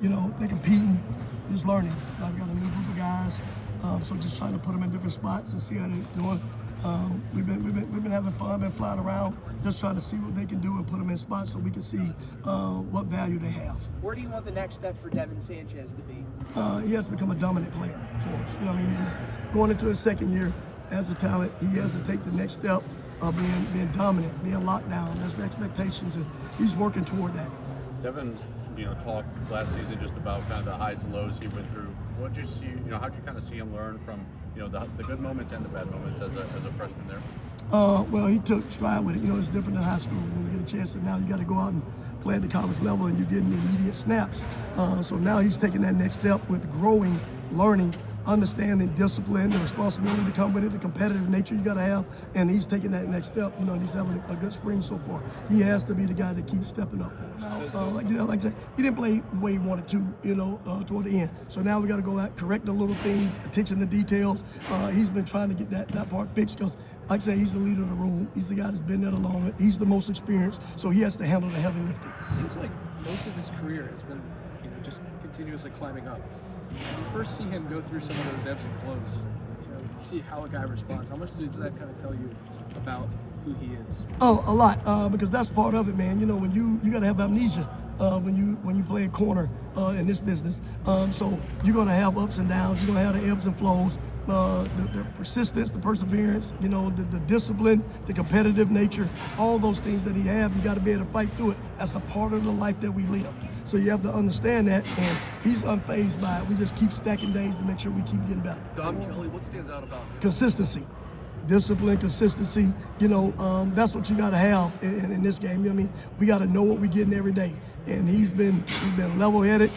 They're competing, just learning. I've got a new group of guys, so just trying to put them in different spots and see how they're doing. We've been having fun, been flying around, just trying to see what they can do and put them in spots so we can see what value they have. Where do you want the next step for Devin Sanchez to be? He has to become a dominant player for us. He's going into his second year as a talent. He has to take the next step of being dominant, being locked down. That's the expectations, and he's working toward that. Devin's, talked last season just about kind of the highs and lows he went through. What did you see? How'd you kind of see him learn from, the good moments and the bad moments as a freshman there? Well, he took stride with it. It's different than high school. When you get a chance to now, you got to go out and play at the college level, and you're getting immediate snaps. So now he's taking that next step with growing, learning, understanding, discipline, the responsibility to come with it, the competitive nature you got to have, and he's taking that next step. He's having a good spring so far. He has to be the guy that keeps stepping up for us. Like I said, he didn't play the way he wanted to, toward the end. So now we got to go out, correct the little things, attention to details. He's been trying to get that part fixed because, like I say, he's the leader of the room. He's the guy that's been there the longest. He's the most experienced, so he has to handle the heavy lifting. Seems like most of his career has been, just continuously climbing up. When you first see him go through some of those ebbs and flows, you see how a guy responds. How much does that kind of tell you about who he is? Oh, a lot, because that's part of it, man. When you got to have amnesia when you play a corner in this business. So you're going to have ups and downs. You're going to have the ebbs and flows. The persistence, the perseverance, the discipline, the competitive nature, all those things that he have, you got to be able to fight through it. That's a part of the life that we live. So you have to understand that, and he's unfazed by it. We just keep stacking days to make sure we keep getting better. Dom Kelly, what stands out about him? Consistency. Discipline, consistency, that's what you got to have in this game. We got to know what we're getting every day. And he's been level-headed.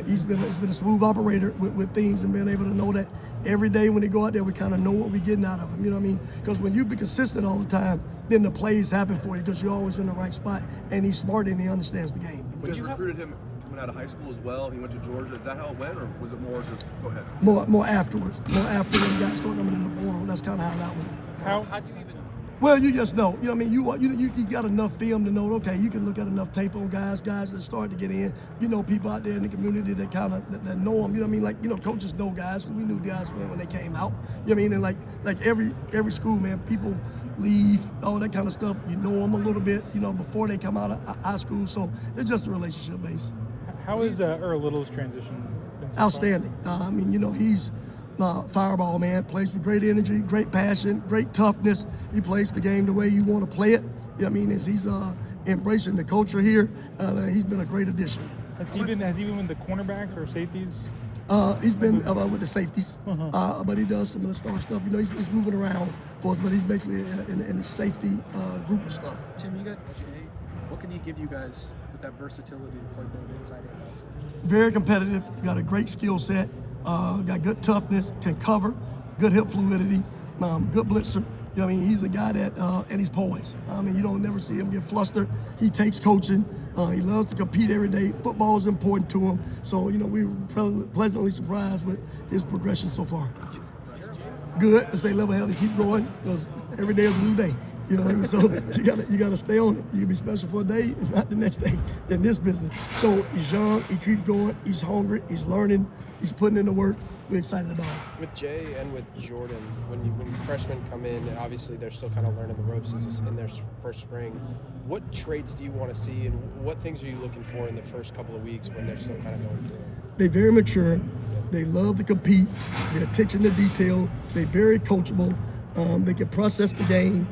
He's been a smooth operator with things and being able to know that every day when they go out there, we kind of know what we're getting out of him. Because when you be consistent all the time, then the plays happen for you because you're always in the right spot. And he's smart and he understands the game. You guys recruited him coming out of high school as well. He went to Georgia. Is that how it went, or was it more just go ahead? More afterwards. More after when guys start coming in the portal. That's kind of how that went. How do you even? Well, you just know. You got enough film to know. Okay, you can look at enough tape on guys that start to get in. People out there in the community that kind of that know them. Coaches know guys. We knew guys when they came out. And like every school, man, people leave, all that kind of stuff. You know them a little bit, before they come out of high school. So it's just a relationship base. How is Earl Little's transition been so outstanding? He's fireball, man. Plays with great energy, great passion, great toughness. He plays the game the way you want to play it. As he's embracing the culture here, he's been a great addition. Has he been with the cornerbacks or safeties? He's been with the safeties, but he does some of the star stuff. He's moving around for us, but he's basically in the safety group of stuff. Tim, you got Jay. What can he give you guys with that versatility to play both inside and outside? Very competitive, got a great skill set, got good toughness, can cover, good hip fluidity, good blitzer. He's a guy that, and he's poised. You don't never see him get flustered. He takes coaching. He loves to compete every day. Football is important to him. So, we were pleasantly surprised with his progression so far. Good to stay level-headed and keep growing because every day is a new day. So you gotta stay on it. You can be special for a day, if not the next day, in this business. So he's young, he keeps going, he's hungry, he's learning, he's putting in the work. We're excited about it. With Jay and with Jordan, when freshmen come in, and obviously they're still kind of learning the ropes in their first spring, what traits do you want to see, and what things are you looking for in the first couple of weeks when they're still kind of going through it? They're very mature. They love to compete. They're attention to detail. They're very coachable. They can process the game.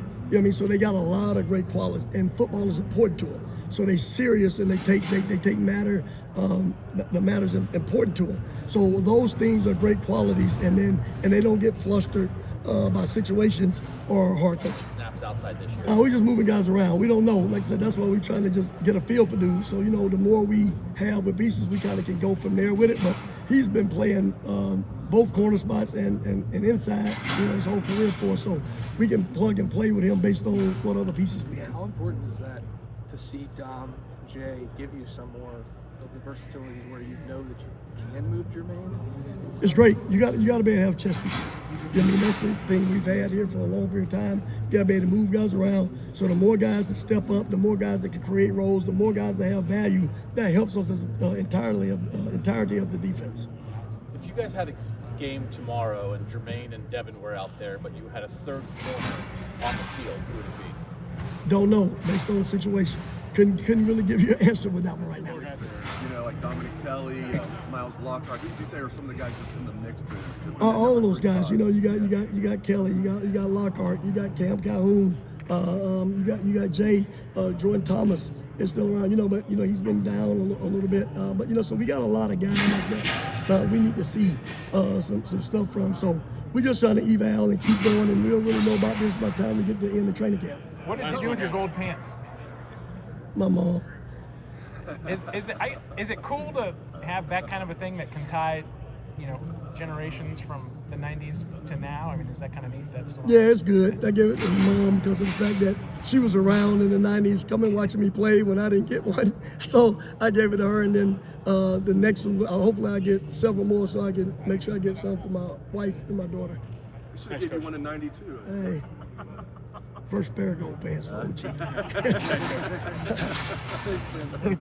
So they got a lot of great qualities, and football is important to them. So they're serious and they take matter, the matters important to them. So those things are great qualities, and they don't get flustered by situations or hard coaching. Snaps outside this year. We're just moving guys around. We don't know. Like I said, that's why we're trying to just get a feel for dudes. So the more we have with pieces, we kind of can go from there with it. But he's been playing both corner spots and inside, his whole career for us. So we can plug and play with him based on what other pieces we have. How important is that to see Dom, Jay give you some more the versatility where you know that you can move Jermaine? It's great. You got to be able to have chess pieces. I mean, that's the thing we've had here for a long period of time. You got to be able to move guys around. So the more guys that step up, the more guys that can create roles, the more guys that have value, that helps us as entirety of the defense. If you guys had a game tomorrow and Jermaine and Devin were out there, but you had a third corner on the field, who would it be? Don't know based on the situation. Couldn't really give you an answer with that one right now. You know, like Dominic Kelly, Miles Lockhart. Who would you say are some of the guys just in the mix to All those guys. You know, you got Kelly, you got Lockhart, you got Cam Calhoun, you got Jay, Jordan Thomas is still around. You know, but you know he's been down a little bit. But you know, so we got a lot of guys that we need to see some stuff from. So we're just trying to eval and keep going, and we'll really know about this by the time we get to the end of training camp. What did you do with your gold pants? My mom. Is it cool to have that kind of a thing that can tie, you know, generations from the 90s to now? I mean, is that kind of neat? That's still Yeah, it's good. I give it to my mom because of the fact that she was around in the 90s, coming watching me play when I didn't get one. So I gave it to her, and then the next one, hopefully I get several more so I can make sure I get some for my wife and my daughter. We should have given you one in '92. Hey, first pair of gold pants for OG.